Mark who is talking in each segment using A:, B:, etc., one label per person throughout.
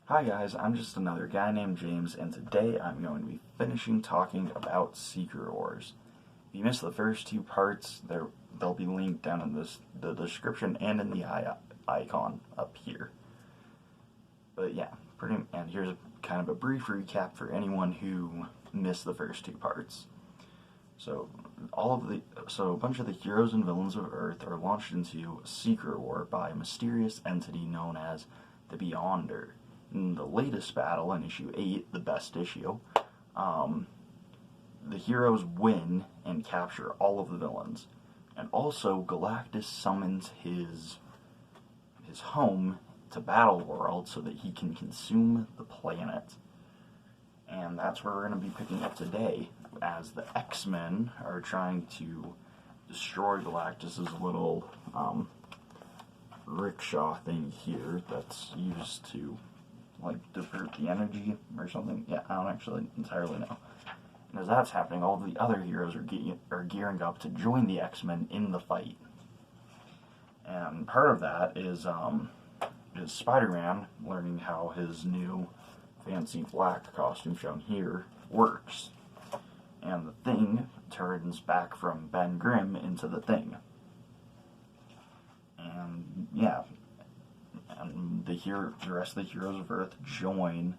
A: Hi guys, I'm just another guy named James, and today I'm going to be finishing talking about Secret Wars. If you missed the first two parts, they'll be linked down in the description and in the icon up here. But yeah, and here's kind of a brief recap for anyone who missed the first two parts. So a bunch of the heroes and villains of Earth are launched into a secret war by a mysterious entity known as the Beyonder. In the latest battle, in issue 8, the best issue, the heroes win and capture all of the villains. And also, Galactus summons his home to Battle World so that he can consume the planet. And that's where we're going to be picking up today, as the X-Men are trying to destroy Galactus's little rickshaw thing here that's used to divert the energy or something. Yeah, I don't actually entirely know. And as that's happening, all of the other heroes are gearing up to join the X-Men in the fight. And part of that is Spider-Man learning how his new fancy black costume shown here works. And the Thing turns back from Ben Grimm into the Thing. And yeah, and the rest of the heroes of Earth join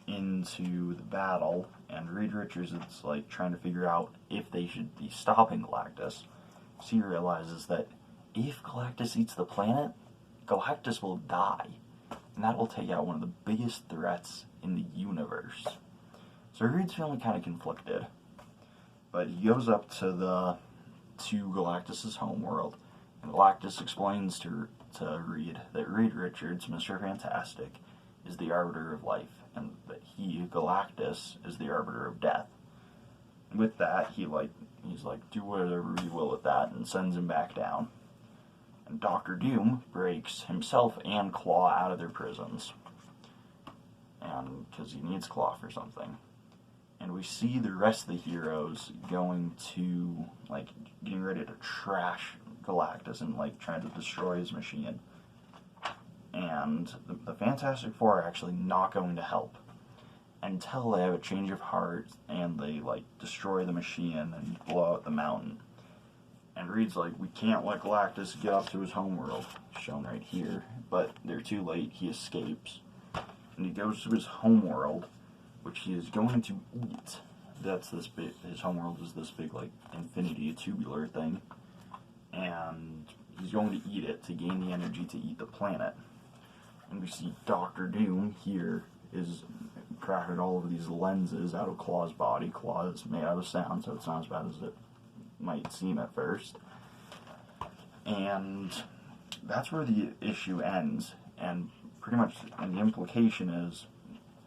A: into the battle, and Reed Richards is trying to figure out if they should be stopping Galactus. So he realizes that if Galactus eats the planet, Galactus will die, and that will take out one of the biggest threats in the universe. So Reed's feeling kind of conflicted, but he goes up to Galactus's homeworld, and Galactus explains to Reed that Reed Richards, Mr. Fantastic, is the arbiter of life, and that he, Galactus, is the arbiter of death. And with that, he's like, do whatever you will with that, and sends him back down. And Doctor Doom breaks himself and Claw out of their prisons, and because he needs Claw for something. And we see the rest of the heroes getting ready to trash Galactus and trying to destroy his machine. And the Fantastic Four are actually not going to help until they have a change of heart and they destroy the machine and blow out the mountain. And Reed's like, we can't let Galactus get up to his homeworld, shown right here. But they're too late. He escapes, and he goes to his homeworld, which he is going to eat. That's this big. His homeworld is this big infinity tubular thing, and he's going to eat it to gain the energy to eat the planet. And we see Doctor Doom here is crafted all of these lenses out of Claw's body. Claw is made out of sound, so it's not as bad as it might seem at first. And that's where the issue ends. And pretty much, and the implication is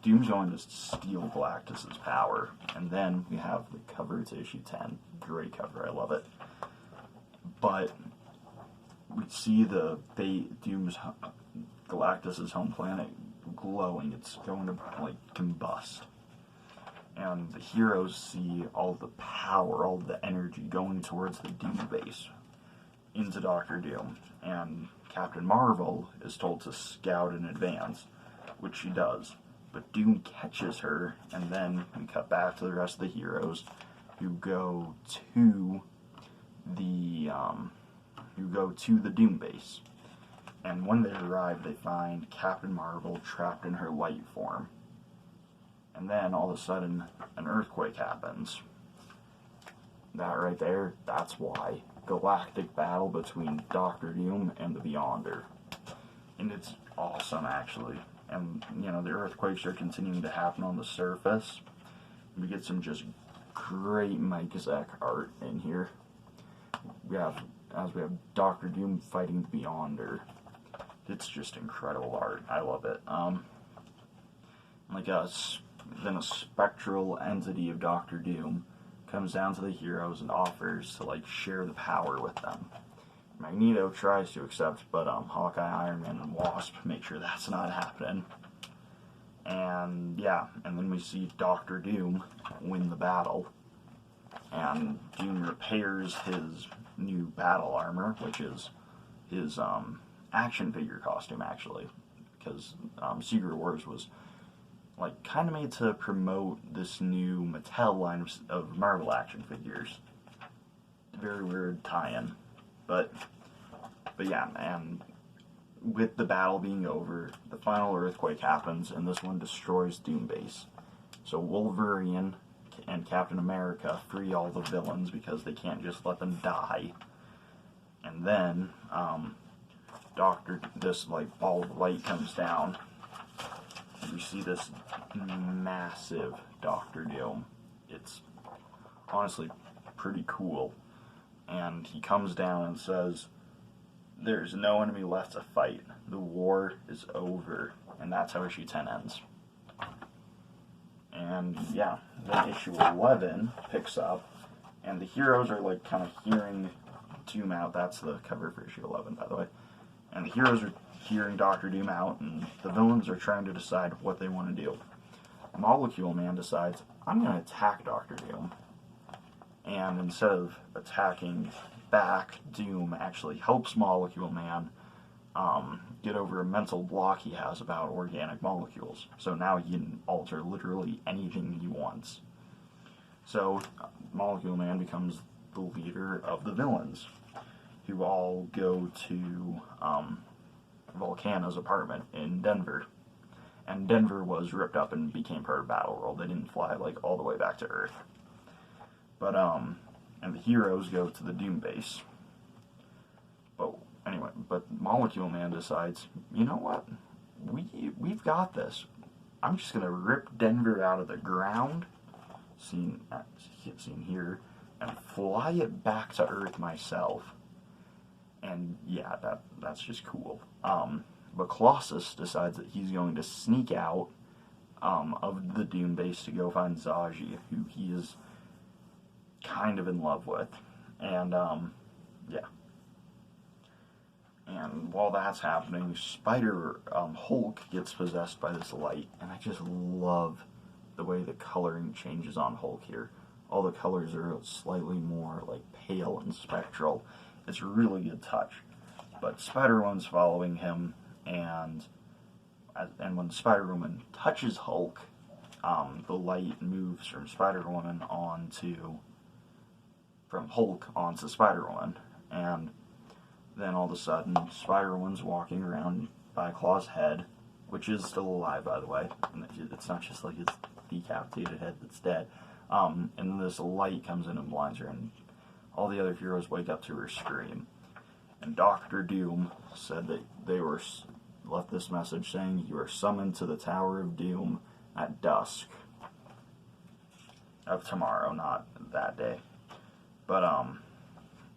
A: Doom's going to steal Galactus's power. And then we have the cover to issue 10. Great cover, I love it. But we see Doom's Galactus's home planet glowing. It's going to combust. And the heroes see all the power, all the energy going towards the Doom base into Doctor Doom. And Captain Marvel is told to scout in advance, which she does. But Doom catches her, and then we cut back to the rest of the heroes who go to the Doom base. And when they arrive, they find Captain Marvel trapped in her light form. And then, all of a sudden, an earthquake happens. That right there, that's why. Galactic battle between Doctor Doom and the Beyonder. And it's awesome, actually. And, the earthquakes are continuing to happen on the surface. We get some just great Mike Zeck art in here. We have Doctor Doom fighting the Beyonder. It's just incredible art. I love it. Then a spectral entity of Doctor Doom comes down to the heroes and offers to share the power with them. Magneto tries to accept, but Hawkeye, Iron Man, and Wasp make sure that's not happening. And and then we see Doctor Doom win the battle, and Doom repairs his new battle armor, which is his action figure costume, actually, because Secret Wars was like kind of made to promote this new Mattel line of Marvel action figures. Very weird tie-in, but yeah, and with the battle being over, the final earthquake happens, and this one destroys Doom Base. So Wolverine and Captain America free all the villains because they can't just let them die. And then this like ball of light comes down. And you see this massive Doctor Doom. It's honestly pretty cool. And he comes down and says, "There's no enemy left to fight. The war is over." And that's how issue 10 ends. And yeah, then issue 11 picks up, and the heroes are like kind of hearing Doom out. That's the cover for issue 11, by the way. And the heroes are hearing Doctor Doom out, and the villains are trying to decide what they want to do. Molecule Man decides, I'm going to attack Doctor Doom. And instead of attacking back, Doom actually helps Molecule Man get over a mental block he has about organic molecules. So now he can alter literally anything he wants. So Molecule Man becomes the leader of the villains, who all go to Volcana's apartment in Denver. And Denver was ripped up and became part of Battleworld. They didn't fly like all the way back to Earth. But and the heroes go to the Doom Base. But Molecule Man decides, you know what? We've got this. I'm just gonna rip Denver out of the ground, seen here, and fly it back to Earth myself. And yeah, that's just cool. But Colossus decides that he's going to sneak out of the Doom Base to go find Zsaji, who he is kind of in love with. And yeah. And while that's happening, Hulk gets possessed by this light, and I just love the way the coloring changes on Hulk here. All the colors are slightly more like pale and spectral. It's a really good touch. But Spider-Woman's following him, and when Spider-Woman touches Hulk, the light moves from Hulk onto Spider-Woman, and then all of a sudden, Spider-Woman's walking around by Claw's head, which is still alive, by the way. And it's not just like its decapitated head that's dead. And then this light comes in and blinds her, and all the other heroes wake up to her scream. And Doctor Doom said that they left this message saying, "You are summoned to the Tower of Doom at dusk of tomorrow," not that day. But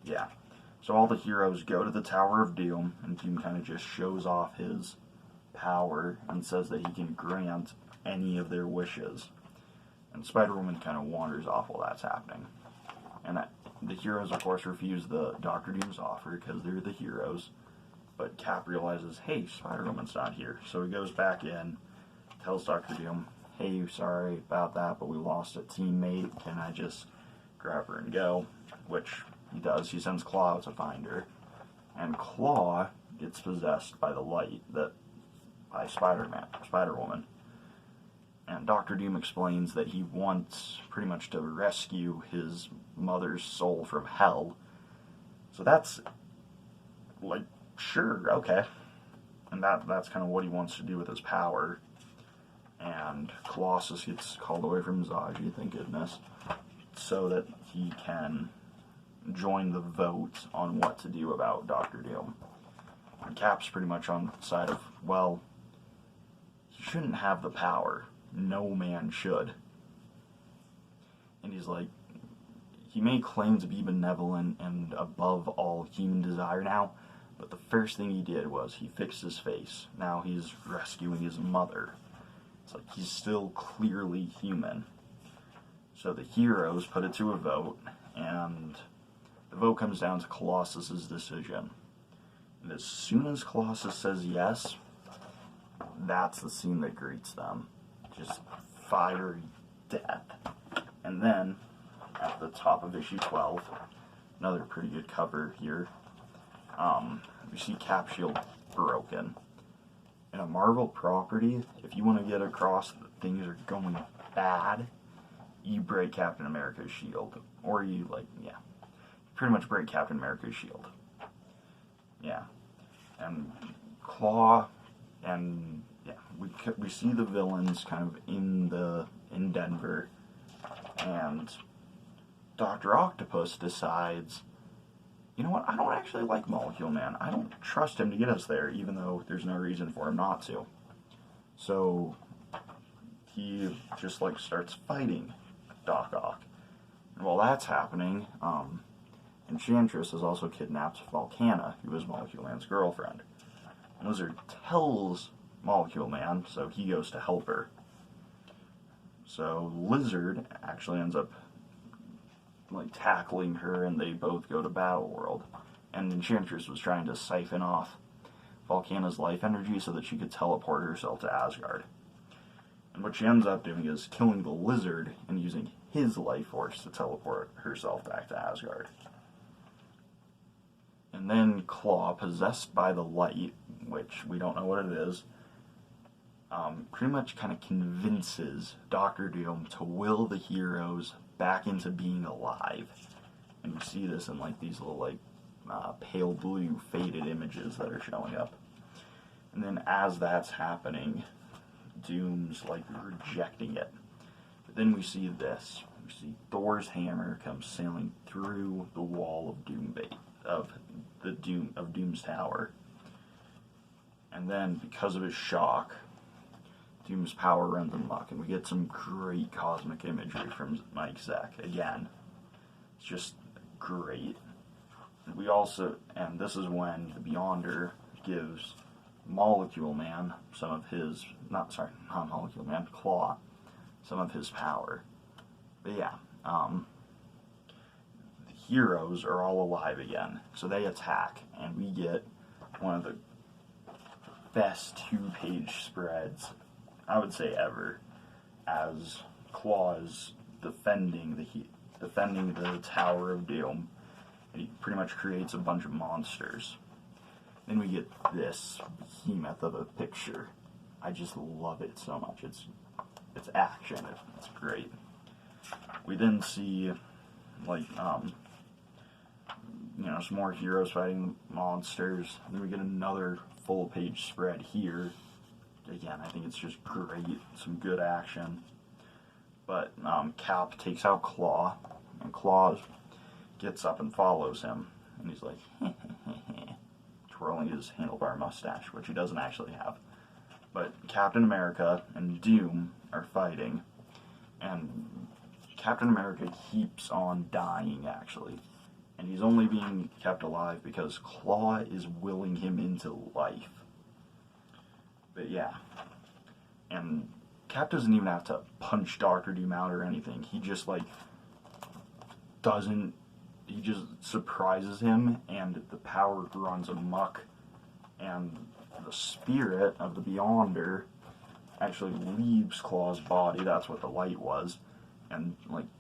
A: yeah. So all the heroes go to the Tower of Doom, and Doom kind of just shows off his power and says that he can grant any of their wishes. And Spider-Woman kind of wanders off while that's happening. And the heroes, of course, refuse the Doctor Doom's offer because they're the heroes. But Cap realizes, hey, Spider-Woman's not here. So he goes back in, tells Doctor Doom, hey, sorry about that, but we lost a teammate. Can I just grab her and go? Which he does. He sends Claw out to find her. And Claw gets possessed by the light by Spider-Woman. And Doctor Doom explains that he wants pretty much to rescue his mother's soul from hell. So that's like, sure, okay. And that's kind of what he wants to do with his power. And Colossus gets called away from Zsaji, thank goodness, so that he can join the vote on what to do about Doctor Doom. And Cap's pretty much on the side of, well, he shouldn't have the power. No man should. And he's like, he may claim to be benevolent and above all human desire now, but the first thing he did was he fixed his face. Now he's rescuing his mother. It's like he's still clearly human. So the heroes put it to a vote, and the vote comes down to Colossus's decision. And as soon as Colossus says yes, that's the scene that greets them. Just fiery death. And then, at the top of issue 12, another pretty good cover here, we see Cap Shield broken. in a Marvel property, if you want to get across that things are going bad, you break Captain America's shield. Or you, pretty much break Captain America's shield. Yeah. And Claw, and we see the villains kind of in Denver, and Dr. Octopus decides, you know what, I don't actually like Molecule Man. I don't trust him to get us there, even though there's no reason for him not to. So he just starts fighting Doc Ock. And while that's happening, Enchantress has also kidnapped Volcana, who is Molecule Man's girlfriend. And Lizard tells Molecule Man, so he goes to help her. So Lizard actually ends up tackling her, and they both go to Battle World. And Enchantress was trying to siphon off Volcana's life energy so that she could teleport herself to Asgard. And what she ends up doing is killing the Lizard and using his life force to teleport herself back to Asgard. And then Claw, possessed by the light, which we don't know what it is, pretty much kind of convinces Doctor Doom to will the heroes back into being alive. And you see this in these little pale blue faded images that are showing up. And then as that's happening, Doom's rejecting it. But then we see this. We see Thor's hammer come sailing through the wall of Doom's tower. And then because of his shock, Doom's power runs amok, and we get some great cosmic imagery from Mike Zeck. Again, it's just great. And this is when the Beyonder gives Molecule Man some of his, not Molecule Man, Claw, some of his power. But yeah, the heroes are all alive again, so they attack, and we get one of the best 2-page spreads, I would say, ever, as Claw is defending the Tower of Doom. And he pretty much creates a bunch of monsters. Then we get this behemoth of a picture. I just love it so much. It's action. It's great. We then see some more heroes fighting monsters. Then we get another full-page spread here. Again, I think it's just great. Some good action. But Cap takes out Claw, and Claw gets up and follows him. And he's twirling his handlebar mustache, which he doesn't actually have. But Captain America and Doom are fighting, and Captain America keeps on dying, actually. And he's only being kept alive because Claw is willing him into life. But yeah. And Cap doesn't even have to punch Doctor Doom out or anything. He just, he just surprises him, and the power runs amok, and the spirit of the Beyonder actually leaves Claw's body, that's what the light was, and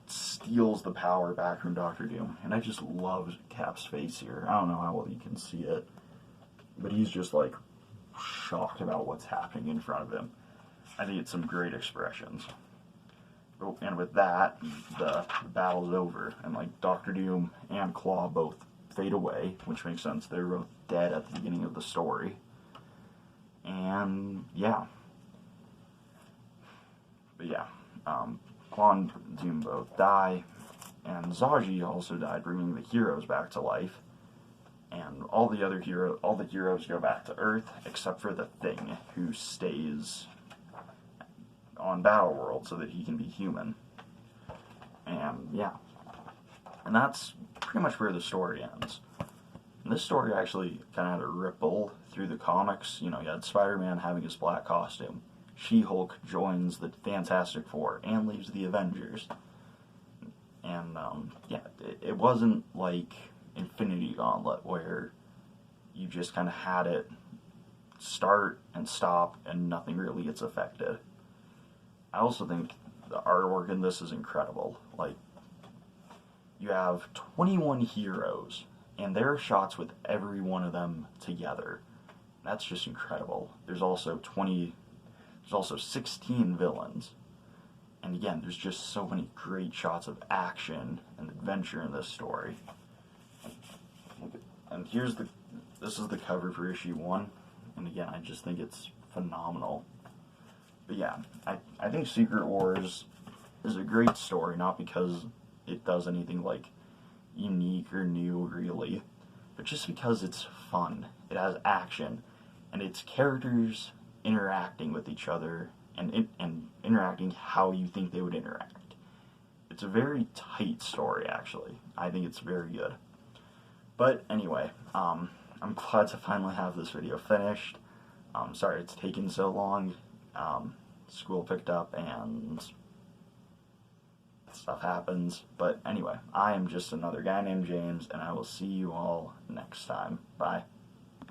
A: steals the power back from Doctor Doom. And I just love Cap's face here. I don't know how well you can see it, but he's just shocked about what's happening in front of him. I think it's some great expressions. And with that, the battle's over, and Doctor Doom and Claw both fade away, which makes sense. They're both dead at the beginning of the story. And yeah. But yeah, Claw and Doom both die, and Zaji also died, bringing the heroes back to life. And all the heroes go back to Earth, except for the Thing, who stays on Battle World so that he can be human. And yeah. And that's pretty much where the story ends. And this story actually kind of had a ripple through the comics. You had Spider-Man having his black costume. She-Hulk joins the Fantastic Four and leaves the Avengers. And it wasn't like Infinity Gauntlet where you just kind of had it start and stop and nothing really gets affected. I also think the artwork in this is incredible. You have 21 heroes, and there are shots with every one of them together. that's just incredible. There's also 16 villains. And again, there's just so many great shots of action and adventure in this story. And this is the cover for issue 1. And again, I just think it's phenomenal. But yeah, I think Secret Wars is a great story, not because it does anything like unique or new really, but just because it's fun. It has action, and it's characters interacting with each other and interacting how you think they would interact. It's a very tight story, actually. I think it's very good. But anyway, I'm glad to finally have this video finished. Sorry it's taken so long. School picked up and stuff happens. But anyway, I am just another guy named James, and I will see you all next time. Bye.